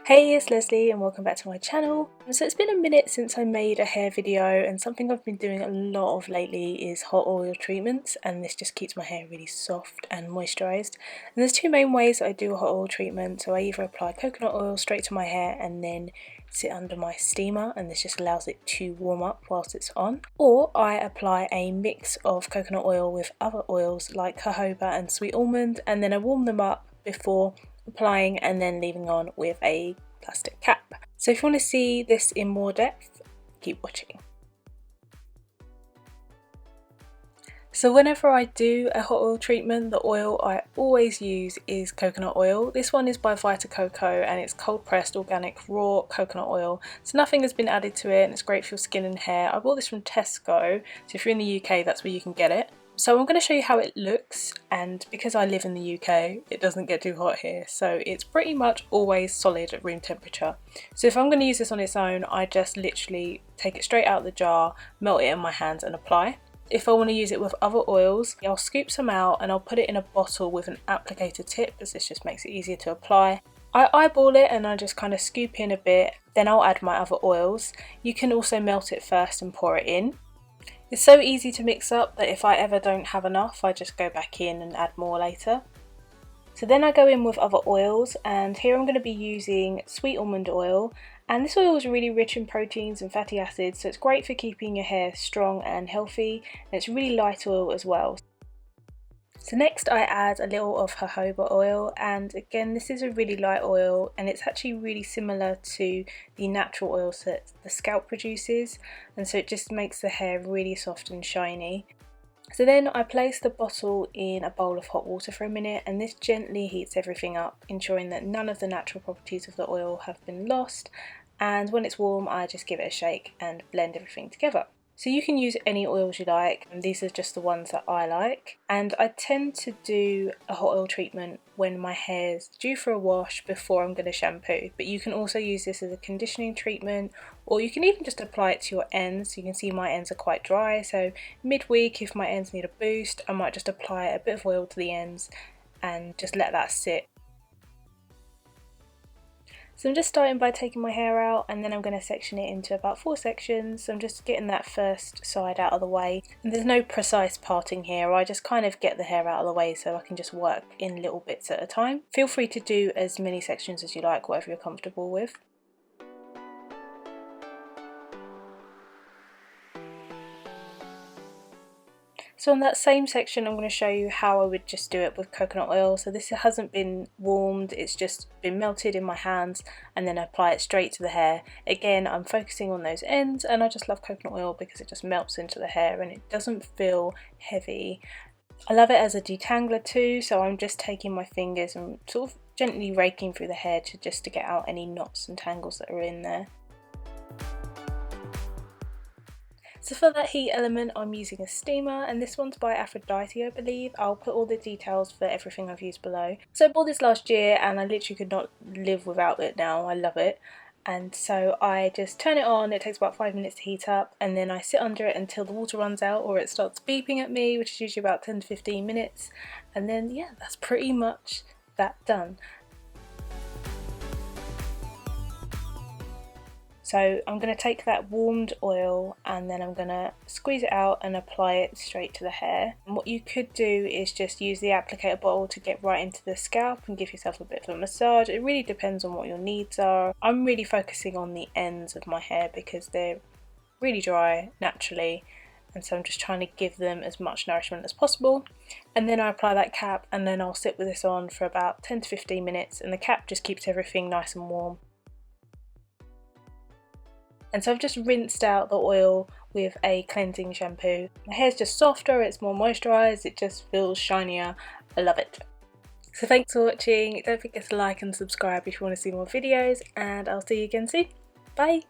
Hey, it's Leslie and welcome back to my channel. So it's been a minute since I made a hair video, and something I've been doing a lot of lately is hot oil treatments, and this just keeps my hair really soft and moisturised. And there's two main ways that I do a hot oil treatment. So I either apply coconut oil straight to my hair and then sit under my steamer, and this just allows it to warm up whilst it's on, or I apply a mix of coconut oil with other oils like jojoba and sweet almond, and then I warm them up before applying and then leaving on with a plastic cap. So if you want to see this in more depth, keep watching. So whenever I do a hot oil treatment, the oil I always use is coconut oil. This one is by Vita Coco and it's cold pressed organic raw coconut oil. So nothing has been added to it and it's great for your skin and hair. I bought this from Tesco, so if you're in the UK that's where you can get it. So I'm going to show you how it looks, and because I live in the UK it doesn't get too hot here, so it's pretty much always solid at room temperature. So if I'm going to use this on its own, I just literally take it straight out of the jar, melt it in my hands and apply. If I want to use it with other oils, I'll scoop some out and I'll put it in a bottle with an applicator tip, as this just makes it easier to apply. I eyeball it and I just kind of scoop in a bit, then I'll add my other oils. You can also melt it first and pour it in. It's so easy to mix up that if I ever don't have enough, I just go back in and add more later. So then I go in with other oils, and here I'm going to be using sweet almond oil, and this oil is really rich in proteins and fatty acids, so it's great for keeping your hair strong and healthy, and it's really light oil as well. So next I add a little of jojoba oil, and again this is a really light oil and it's actually really similar to the natural oils that the scalp produces, and so it just makes the hair really soft and shiny. So then I place the bottle in a bowl of hot water for a minute, and this gently heats everything up, ensuring that none of the natural properties of the oil have been lost, and when it's warm I just give it a shake and blend everything together. So you can use any oils you like, and these are just the ones that I like. And I tend to do a hot oil treatment when my hair's due for a wash before I'm going to shampoo. But you can also use this as a conditioning treatment, or you can even just apply it to your ends. You can see my ends are quite dry, so midweek if my ends need a boost, I might just apply a bit of oil to the ends and just let that sit. So I'm just starting by taking my hair out, and then I'm going to section it into about 4 sections. So I'm just getting that first side out of the way, and there's no precise parting here. I just kind of get the hair out of the way so I can just work in little bits at a time. Feel free to do as many sections as you like, whatever you're comfortable with. So on that same section I'm going to show you how I would just do it with coconut oil. So this hasn't been warmed, it's just been melted in my hands, and then I apply it straight to the hair. Again, I'm focusing on those ends, and I just love coconut oil because it just melts into the hair and it doesn't feel heavy. I love it as a detangler too, so I'm just taking my fingers and sort of gently raking through the hair to get out any knots and tangles that are in there. So for that heat element I'm using a steamer, and this one's by Aphrodite I believe. I'll put all the details for everything I've used below. So I bought this last year and I literally could not live without it now, I love it. And so I just turn it on, it takes about 5 minutes to heat up, and then I sit under it until the water runs out or it starts beeping at me, which is usually about 10 to 15 minutes. And then yeah, that's pretty much that done. So I'm going to take that warmed oil and then I'm going to squeeze it out and apply it straight to the hair. And what you could do is just use the applicator bottle to get right into the scalp and give yourself a bit of a massage. It really depends on what your needs are. I'm really focusing on the ends of my hair because they're really dry naturally, and so I'm just trying to give them as much nourishment as possible. And then I apply that cap, and then I'll sit with this on for about 10 to 15 minutes, and the cap just keeps everything nice and warm. And so I've just rinsed out the oil with a cleansing shampoo. My hair's just softer, it's more moisturised, it just feels shinier. I love it. So thanks for watching. Don't forget to like and subscribe if you want to see more videos, and I'll see you again soon. Bye!